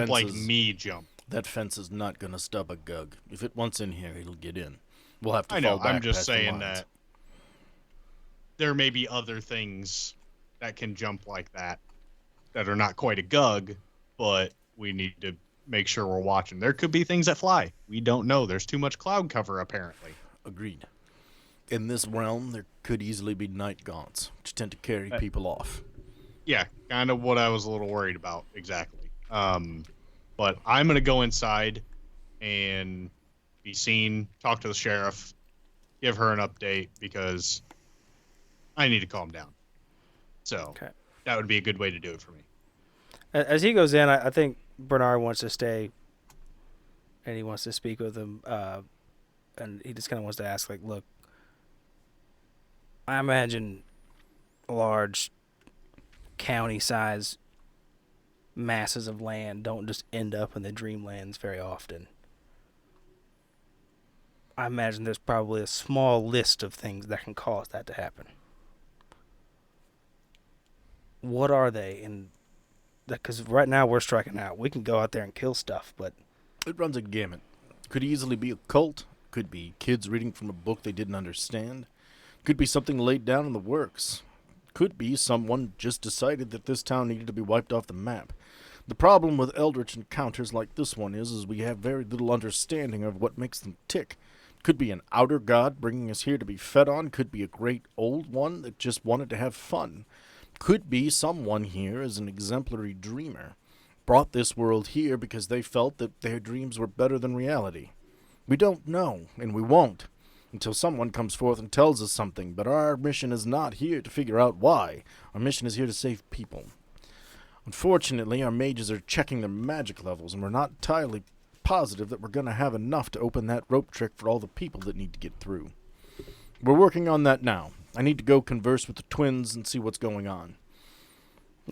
like fence me jump. That fence is not going to stop a Gugg. If it wants in here, it'll get in. We'll have to I fall know. back I'm just past the saying lines. that there may be other things that can jump like that are not quite a Gugg, but we need to make sure we're watching. There could be things that fly. We don't know. There's too much cloud cover, apparently. Agreed. In this realm, there could easily be night gaunts, which tend to carry people off. Yeah, kind of what I was a little worried about, exactly. But I'm going to go inside and be seen, talk to the sheriff, give her an update, because I need to calm down. So that would be a good way to do it for me. As he goes in, I think Bernard wants to stay, and he wants to speak with him, and he just kind of wants to ask, like, look, I imagine large county-size masses of land don't just end up in the dreamlands very often. I imagine there's probably a small list of things that can cause that to happen. What are they? And because right now we're striking out. We can go out there and kill stuff, but It runs a gamut. Could easily be a cult. Could be kids reading from a book they didn't understand. Could be something laid down in the works. Could be someone just decided that this town needed to be wiped off the map. The problem with eldritch encounters like this one is we have very little understanding of what makes them tick. Could be an outer god bringing us here to be fed on. Could be a great old one that just wanted to have fun. Could be someone here as an exemplary dreamer. Brought this world here because they felt that their dreams were better than reality. We don't know, and we won't, until someone comes forth and tells us something, but our mission is not here to figure out why. Our mission is here to save people. Unfortunately, our mages are checking their magic levels, and we're not entirely positive that we're going to have enough to open that rope trick for all the people that need to get through. We're working on that now. I need to go converse with the twins and see what's going on.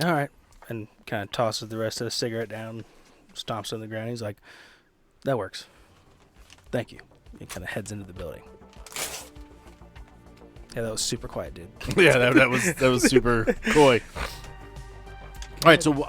all right. And kind of tosses the rest of the cigarette down, stomps on the ground. He's like, that works. Thank you. He kind of heads into the building. Yeah, that was super quiet, dude. Yeah, that was super coy. All right, so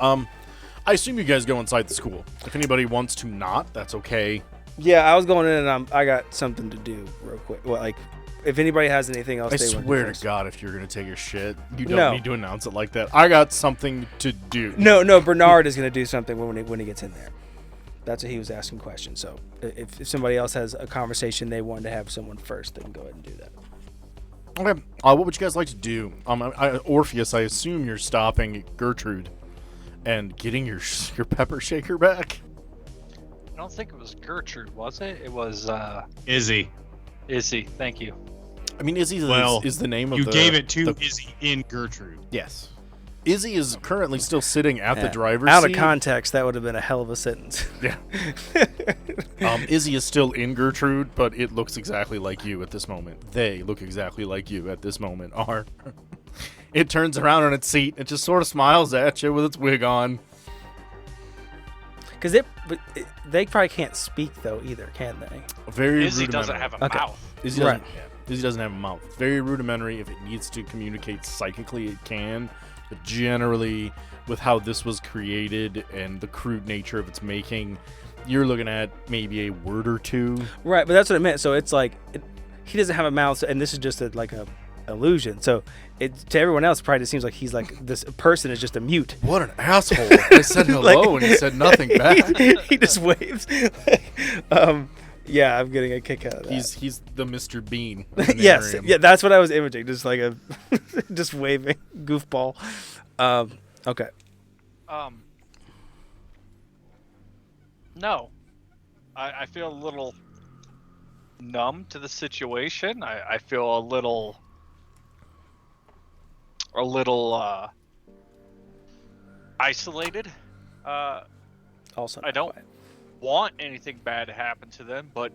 I assume you guys go inside the school. If anybody wants to not, that's okay. Yeah, I was going in and I got something to do real quick. Well, like, if anybody has anything else, I they want to do swear first. to God, if you're gonna take a shit, you don't No. need to announce it like that. I got something to do. No, Bernard is going to do something when he gets in there. That's what he was asking questions. So if somebody else has a conversation they wanted to have someone first, they can go ahead and do that. Okay. What would you guys like to do? Orpheus, I assume you're stopping Gertrude and getting your pepper shaker back. I don't think it was Gertrude, was it? It was Izzy. Izzy. Thank you. I mean, Izzy is the name of You the... gave it to the- Izzy in Gertrude. Yes. Izzy is currently still sitting at the driver's Out seat. of context, that would have been a hell of a sentence. Yeah. Izzy is still in Gertrude, but it looks exactly like you at this moment. They look exactly like you at this moment. It turns around on its seat. It just sort of smiles at you with its wig on. Because they probably can't speak though either, can they? Very Izzy doesn't rudimentary. have a Okay. mouth. Izzy doesn't, Right. Izzy doesn't have a mouth. Very rudimentary. If it needs to communicate psychically, it can. But generally, with how this was created and the crude nature of its making, you're looking at maybe a word or two. Right, but that's what I meant. So it's like he doesn't have a mouth, and this is just like a illusion. So it to everyone else, it probably just seems like he's like this person is just a mute. What an asshole. I said hello and he said nothing back. he just waves. Yeah, I'm getting a kick out of that. He's the Mr. Bean. of the Yes, Narium. yeah, that's what I was imaging. Just like a just waving goofball. Okay. No. I feel a little numb to the situation. I feel a little isolated. Also, I don't want anything bad to happen to them, but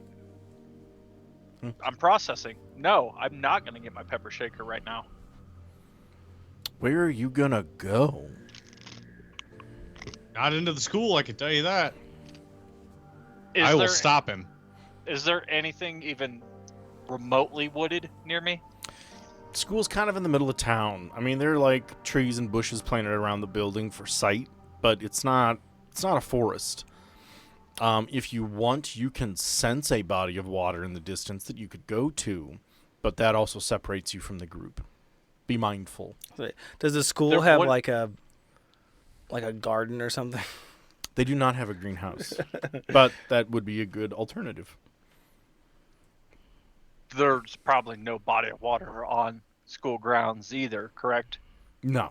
I'm processing. No, I'm not going to get my pepper shaker right now. Where are you gonna go? Not into the school, I can tell you that. Is I will there stop him. Is there anything even remotely wooded near me? School's kind of in the middle of town. I mean, there are like trees and bushes planted around the building for sight, but it's not a forest. If you want, you can sense a body of water in the distance that you could go to, but that also separates you from the group. Be mindful. Does the school There have would- like a garden or something? They do not have a greenhouse, but that would be a good alternative. There's probably no body of water on school grounds either, correct? No.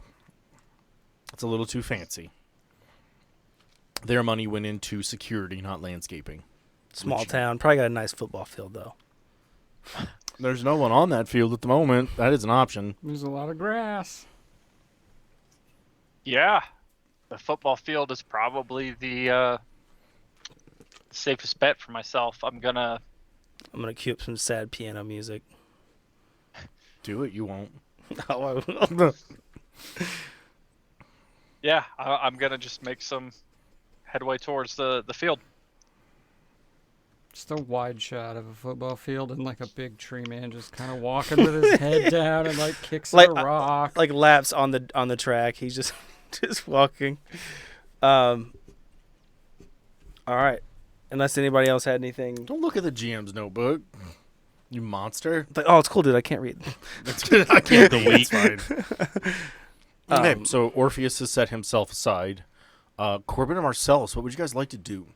It's a little too fancy. Their money went into security, not landscaping. Small town. Probably got a nice football field though. There's no one on that field at the moment. That is an option. There's a lot of grass. Yeah. The football field is probably the safest bet for myself. I'm gonna cue up some sad piano music. Do it, you won't. Oh, I will. Yeah, I'm gonna just make some headway towards the field. Just a wide shot of a football field and like a big tree man just kind of walking with his head down and like kicks Like- a rock. Like laps on the track. He's just just walking. All right. Unless anybody else had anything. Don't look at the GM's notebook. You monster. Like, oh, it's cool, dude. I can't read. I can't delete. Fine. Okay, Um, so Orpheus has set himself aside. Corbin and Marcellus, what would you guys like to do?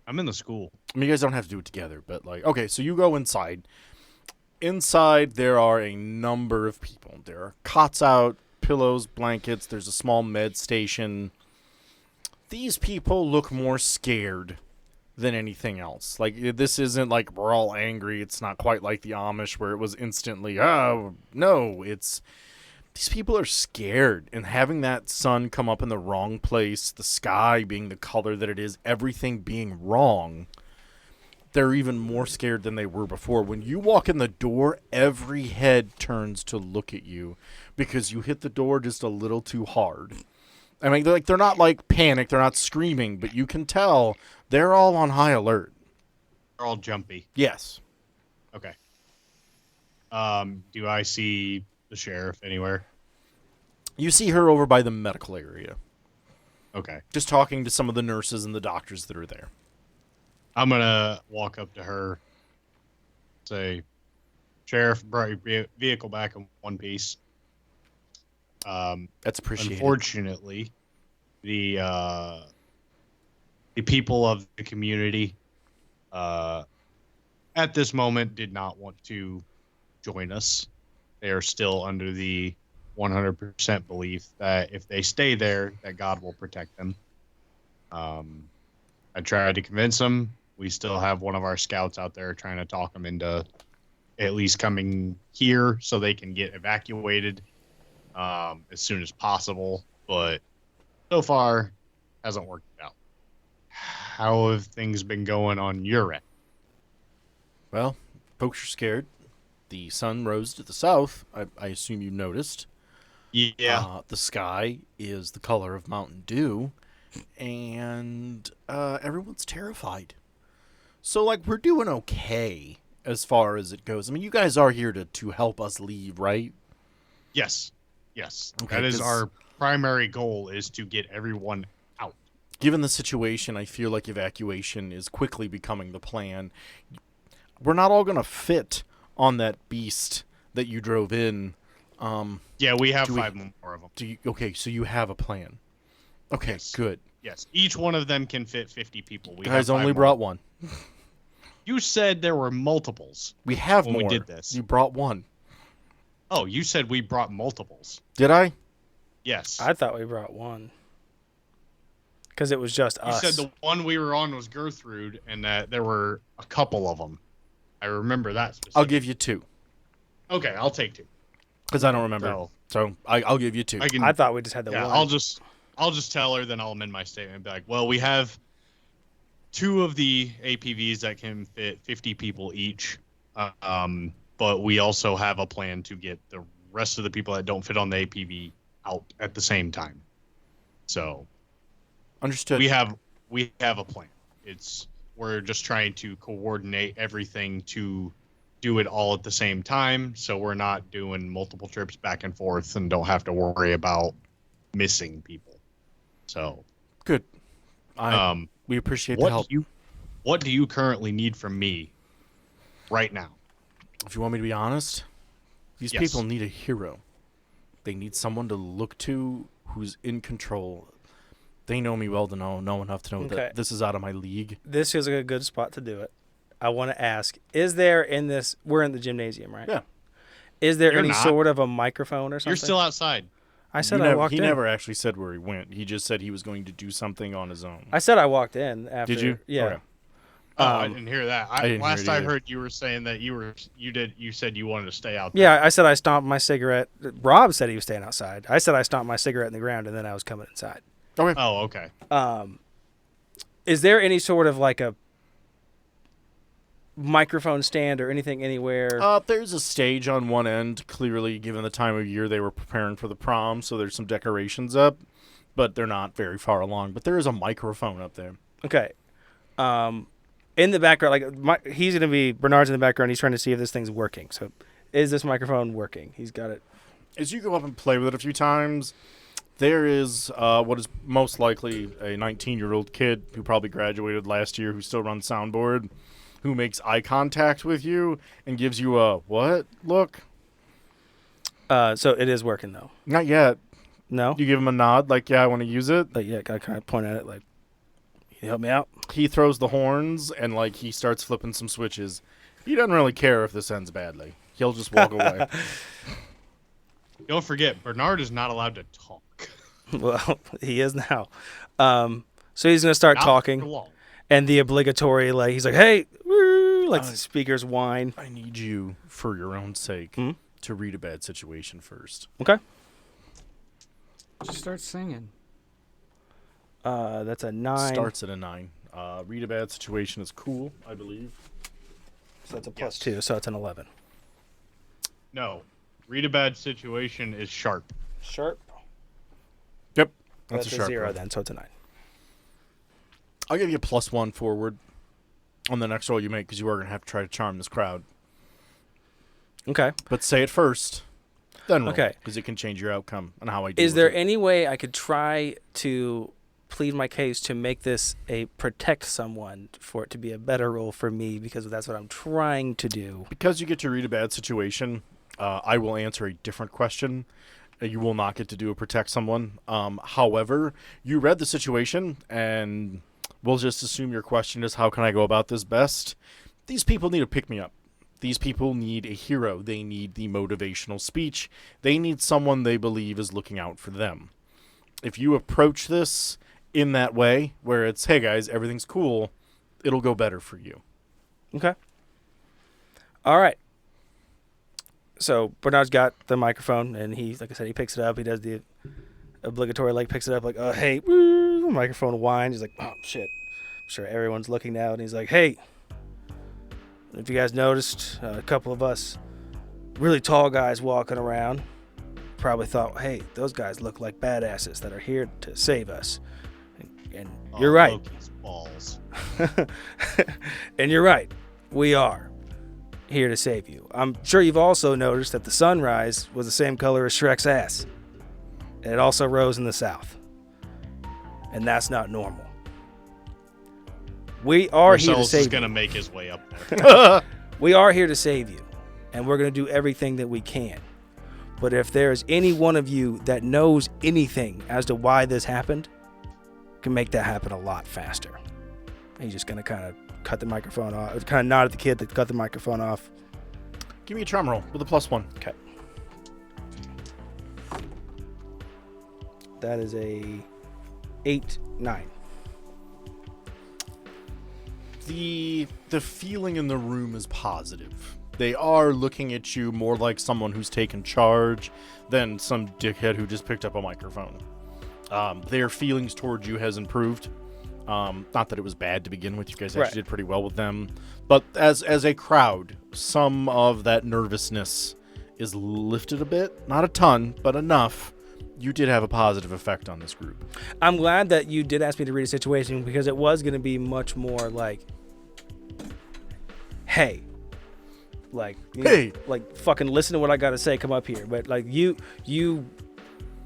I'm in the school. I mean, you guys don't have to do it together, but like, okay, so you go inside. Inside, there are a number of people. There are cots out, pillows, blankets. There's a small med station. These people look more scared than anything else. Like, this isn't like we're all angry. It's not quite like the Amish where it was instantly, oh, no. It's, these people are scared. And having that sun come up in the wrong place, the sky being the color that it is, everything being wrong, they're even more scared than they were before. When you walk in the door, every head turns to look at you because you hit the door just a little too hard. I mean, they're not like panicked, they're not screaming, but you can tell they're all on high alert. They're all jumpy. Yes. Okay. Do I see the sheriff anywhere? You see her over by the medical area, Okay. just talking to some of the nurses and the doctors that are there. I'm gonna walk up to her, say, "Sheriff, brought your vehicle back in one piece." That's appreciated. Unfortunately, the people of the community, at this moment, did not want to join us. They are still under the 100% belief that if they stay there, that God will protect them. I tried to convince them. We still have one of our scouts out there trying to talk them into at least coming here so they can get evacuated as soon as possible. But so far, hasn't worked out. How have things been going on your end? Well, folks are scared. The sun rose to the south. I assume you noticed. Yeah. The sky is the color of Mountain Dew, and everyone's terrified. So, like, we're doing okay as far as it goes. I mean, you guys are here to help us leave, right? Yes. Yes. Okay, That is 'cause- our primary goal, is to get everyone out. Given the situation, I feel like evacuation is quickly becoming the plan. We're not all going to fit on that beast that you drove in. Yeah, we have Do we- 5 more of them. Okay, so you have a plan. Okay, Yes. good. Yes. Each one of them can fit 50 people. We Guys have 5 only more. brought one. You said there were multiples. We have When we more. did this. You brought one. Oh, you said we brought multiples. Did I? Yes. I thought we brought one. Because it was just You us. said the one we were on was Gertrude, and that there were a couple of them. I remember that specifically. I'll give you 2 Okay, I'll take 2. because I don't remember. So I'll give you 2. I thought we just had the Yeah, one. I'll just tell her, then I'll amend my statement and be like, well, we have 2 of the APVs that can fit 50 people each, but we also have a plan to get the rest of the people that don't fit on the APV out at the same time. So Understood. we have a plan. We're just trying to coordinate everything to do it all at the same time, so we're not doing multiple trips back and forth and don't have to worry about missing people. So Good. We appreciate the what help. what do you currently need from me right now? If you want me to be honest, these Yes. people need a hero. They need someone to look to who's in control. They know me well to know enough to know Okay. that this is out of my league. This feels like a good spot to do it. I want to ask, is there in this, we're in the gymnasium, right? Yeah. Is there You're any not. sort of a microphone or something? You're still outside. I said You I never- walked he in. never actually said where he went. He just said he was going to do something on his own. I said I walked in after. Did you? Yeah. Okay. Oh, I didn't hear that. I didn't Last hear it I either. heard, you were saying that you said you wanted to stay out there. Yeah, I said I stomped my cigarette. Rob said he was staying outside. I said I stomped my cigarette in the ground and then I was coming inside. Okay. Oh, okay. Is there any sort of like a microphone stand or anything anywhere? There's a stage on one end. Clearly, given the time of year, they were preparing for the prom, so there's some decorations up, but they're not very far along. But there is a microphone up there. Okay. In the background, Bernard's in the background. He's trying to see if this thing's working. So, is this microphone working? He's got it. As you go up and play with it a few times, there is what is most likely a 19-year-old kid who probably graduated last year who still runs soundboard, who makes eye contact with you and gives you a what look? So it is working though. Not yet. No. You give him a nod like, yeah, I want to use it. But yeah, gotta kind of point at it like, "Can you help me out?" He throws the horns and like he starts flipping some switches. He doesn't really care if this ends badly. He'll just walk away. Don't forget, Bernard is not allowed to talk. Well, he is now. So he's gonna start Not for talking, long. and the obligatory he's like, "Hey," woo, like the speakers whine. I need you, for your own sake, Hmm? to read a bad situation first. Okay. Just start singing. That's a 9. Starts at a 9. Read a bad situation is cool, I believe. So that's a +2. So it's an 11. No. Read a bad situation is sharp. Sharp. Yep. That's That's a a sharp 0 roll. then. So it's a 9. I'll give you a +1 forward on the next roll you make because you are going to have to try to charm this crowd. Okay. But say it first, then roll. Okay. Because it can change your outcome and how I do Is there any way I could try to plead my case to make this a protect someone for it to be a better role for me because that's what I'm trying to do? Because you get to read a bad situation, I will answer a different question. You will not get to do a protect someone. However, you read the situation, and we'll just assume your question is, how can I go about this best? These people need to pick me up. These people need a hero. They need the motivational speech. They need someone they believe is looking out for them. If you approach this in that way, where it's, hey guys, everything's cool, it'll go better for you. Okay. All right. So Bernard's got the microphone, and he, like I said, he picks it up. He does the obligatory, picks it up, hey, woo, microphone whines. He's like, oh, shit. I'm sure everyone's looking now, and he's like, hey, if you guys noticed, a couple of us really tall guys walking around probably thought, hey, those guys look like badasses that are here to save us. And you're right. Loki's balls. And you're right. We are here to save you. I'm sure you've also noticed that the sunrise was the same color as Shrek's ass. And it also rose in the south. And that's not normal. We are here to Marcellus is save going to you. make his way up there. We are here to save you. And we're going to do everything that we can. But if there's any one of you that knows anything as to why this happened, can make that happen a lot faster. And he's just going to kind of cut the microphone off, kind of nod at the kid that cut the microphone off. Give me a charm roll with a +1. Okay. That is a 8, 9. the feeling in the room is positive. They are looking at you more like someone who's taken charge than some dickhead who just picked up a microphone. Their feelings towards you has improved. Not that it was bad to begin with. You guys actually did pretty well with them. But as a crowd, some of that nervousness is lifted a bit. Not a ton, but enough. You did have a positive effect on this group. I'm glad that you did ask me to read a situation because it was going to be much more like, hey. Like, hey. Like, fucking listen to what I got to say. Come up here. But, like, you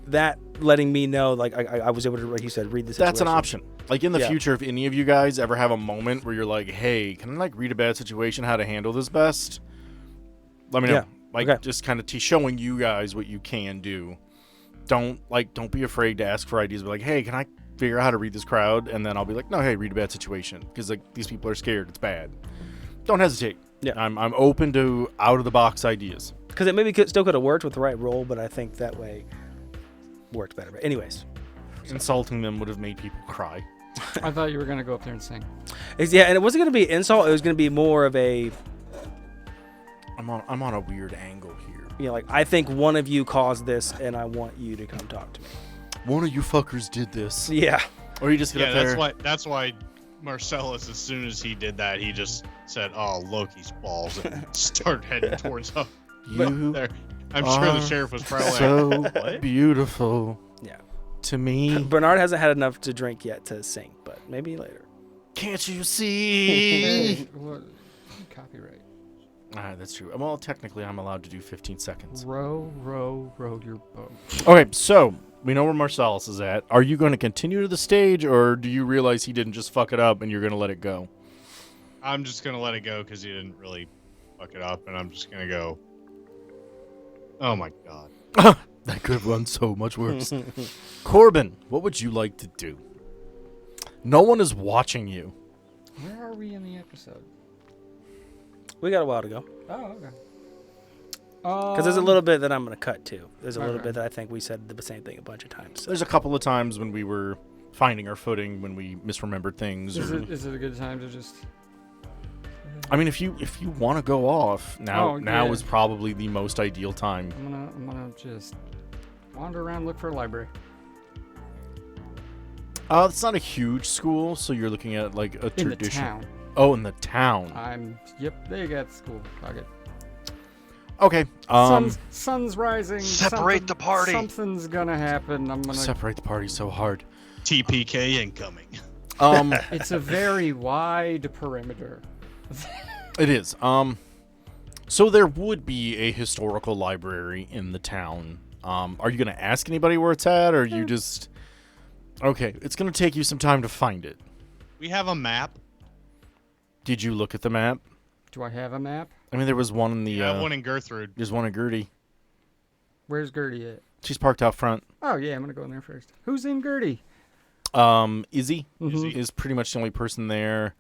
that letting me know, like, I was able to, like you said, read the situation. That's an option. Like, in the future, if any of you guys ever have a moment where you're like, hey, can I, like, read a bad situation, how to handle this best? Let me know. Just kind of showing you guys what you can do. Don't be afraid to ask for ideas. Be like, hey, can I figure out how to read this crowd? And then I'll be like, no, hey, read a bad situation. Because, like, these people are scared. It's bad. Don't hesitate. Yeah. I'm open to out-of-the-box ideas. Because it maybe still could have worked with the right role, but I think that way worked better. But anyways. Insulting them would have made people cry. I thought you were going to go up there and sing. Yeah, and it wasn't going to be insult. It was going to be more of a... I'm on a weird angle here. You know, like, I think one of you caused this, and I want you to come talk to me. One of you fuckers did this. Yeah. Or you just get up there. That's why Marcellus, as soon as he did that, he just said, "Oh, Loki's balls," and started heading towards him. I'm sure the sheriff was probably so like, "What?" Beautiful. Yeah. To me. Bernard hasn't had enough to drink yet to sing, but maybe later. Can't you see? Hey, what? Copyright. That's true. Well, technically, I'm allowed to do 15 seconds. Row your boat. Okay, so we know where Marcellus is at. Are you going to continue to the stage, or do you realize he didn't just fuck it up and you're going to let it go? I'm just going to let it go because he didn't really fuck it up, and I'm just going to go, oh my god. That could have run so much worse. Corbin, what would you like to do? No one is watching you. Where are we in the episode? We got a while to go. Oh, okay. Because there's a little bit that I'm going to cut, too. There's a little bit that I think we said the same thing a bunch of times. So. There's a couple of times when we were finding our footing, when we misremembered things. Is it a good time to just... I mean, if you want to go off, now is probably the most ideal time. I'm gonna just wander around, look for a library. It's not a huge school, so you're looking at, like, a tradition. In the town. Oh, in the town. Yep, they got school. Fuck it. Okay. Sun's rising. Separate the party. Something's gonna happen. I'm gonna separate the party so hard. TPK incoming. It's a very wide perimeter. It is. So there would be a historical library in the town. Are you gonna ask anybody where it's at, or you just? Okay, it's gonna take you some time to find it. We have a map. Did you look at the map? Do I have a map? I mean, there was one in the. Yeah, one in Gertrude. There's one in Gertie. Where's Gertie at? She's parked out front. Oh yeah, I'm gonna go in there first. Who's in Gertie? Izzy is pretty much the only person there.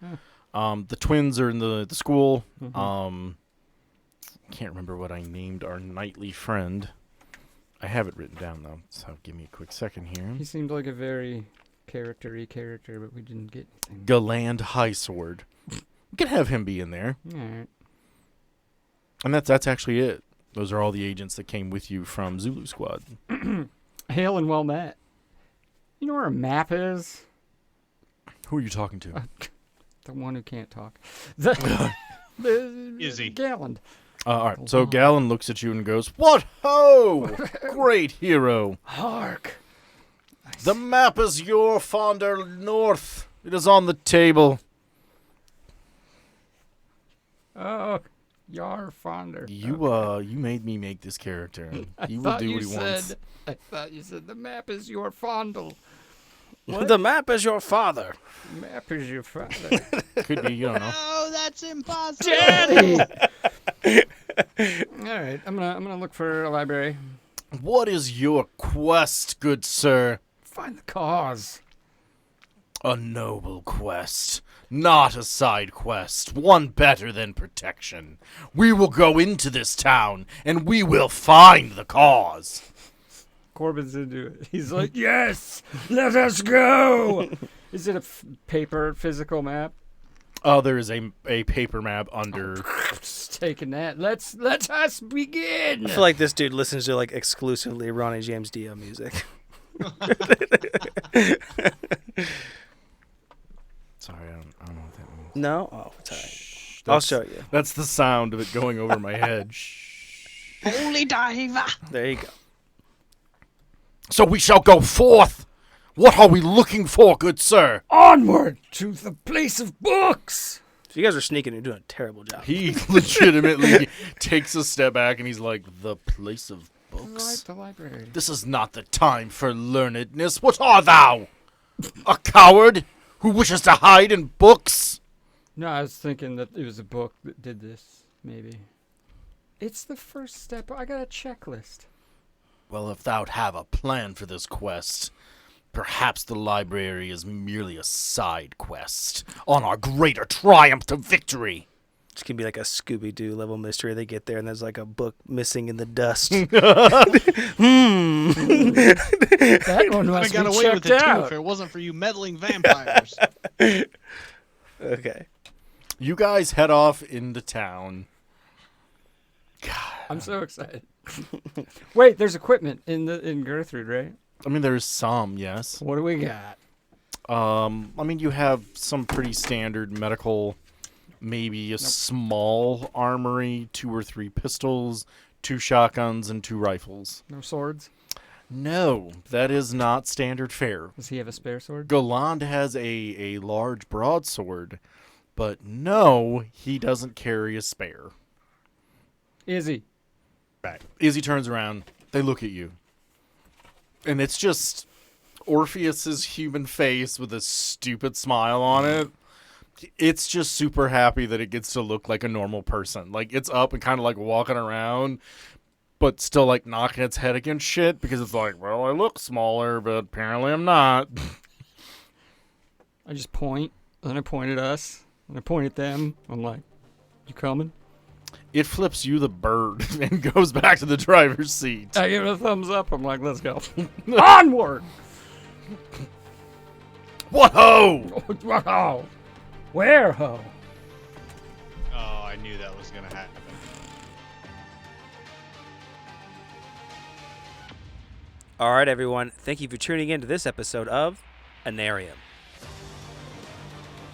The twins are in the school. Can't remember what I named our knightly friend. I have it written down though, so give me a quick second here. He seemed like a very character, but we didn't get anything. Galand Highsword. We could have him be in there. All right. And that's actually it. Those are all the agents that came with you from Zulu Squad. Hail and well met. You know where a map is? Who are you talking to? The one who can't talk. Izzy. Galland. All right. So Gallon looks at you and goes, "What ho! Great hero. Hark. The map is your fonder north. It is on the table." Oh, Yar Fonder. You made me make this character. He will do what he wants. I thought you said the map is your fondle. What? The map is your father. Map is your father. Could be, you don't know. Oh, that's impossible. Daddy. All right, I'm gonna look for a library. What is your quest, good sir? Find the cause. A noble quest, not a side quest, one better than protection. We will go into this town, and we will find the cause. Corbin's into it. He's like, yes, let us go. Is it a paper physical map? Oh, there is a paper map under. Just taking that. Let us begin. I feel like this dude listens to like exclusively Ronnie James Dio music. Sorry, I don't know what that means. No? Oh, it's all right. I'll show you. That's the sound of it going over my head. Shh. Holy diver. There you go. So we shall go forth. What are we looking for, good sir? Onward to the place of books. So you guys are sneaking and doing a terrible job. He legitimately takes a step back and he's like, the place of books? The library. This is not the time for learnedness. What art thou? A coward who wishes to hide in books? No, I was thinking that it was a book that did this, maybe. It's the first step. I got a checklist. Well, if thou'd have a plan for this quest, perhaps the library is merely a side quest on our greater triumph to victory. It's going to be like a Scooby-Doo level mystery. They get there and there's like a book missing in the dust. That one I must got be away with checked it too out. if it wasn't for you meddling vampires. Okay. You guys head off into town. I'm so excited. Wait, there's equipment in Gertrude, right? I mean, there's some, yes. What do we got? I mean, you have some pretty standard medical, maybe a small armory, 2 or 3 pistols, 2 shotguns, and 2 rifles. No swords? No, that is not standard fare. Does he have a spare sword? Goland has a large broadsword, but no, he doesn't carry a spare. Izzy. Right. Izzy turns around. They look at you. And it's just Orpheus's human face with a stupid smile on it. It's just super happy that it gets to look like a normal person. Like, it's up and kind of like walking around, but still like knocking its head against shit because it's like, well, I look smaller, but apparently I'm not. I just point, and then I point at us, and I point at them. I'm like, you coming? It flips you the bird and goes back to the driver's seat. I give it a thumbs up. I'm like, let's go. Onward! What ho? Whoa! Where ho? Oh, I knew that was going to happen. All right, everyone. Thank you for tuning in to this episode of Anarium.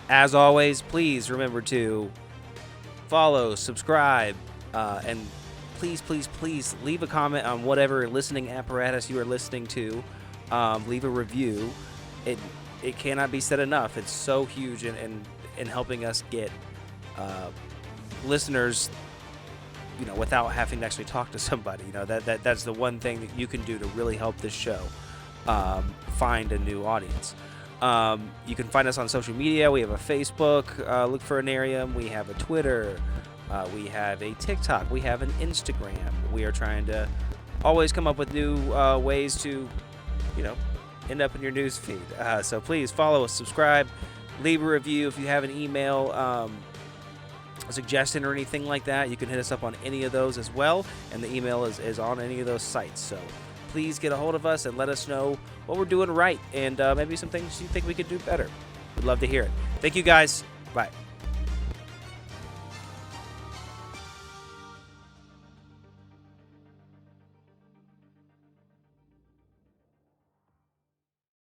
As always, please remember to follow, subscribe, and please leave a comment on whatever listening apparatus you are listening to. Leave a review. It cannot be said enough. It's so huge in helping us get listeners, without having to actually talk to somebody. That's the one thing that you can do to really help this show find a new audience. You can find us on social media. We have a Facebook, look for Anarium. We have a Twitter. We have a TikTok. We have an Instagram. We are trying to always come up with new ways to, end up in your news feed. So please follow us, subscribe, leave a review. If you have an email, a suggestion or anything like that, you can hit us up on any of those as well. And the email is on any of those sites. So please get a hold of us and let us know what we're doing right and maybe some things you think we could do better. We'd love to hear it. Thank you, guys. Bye.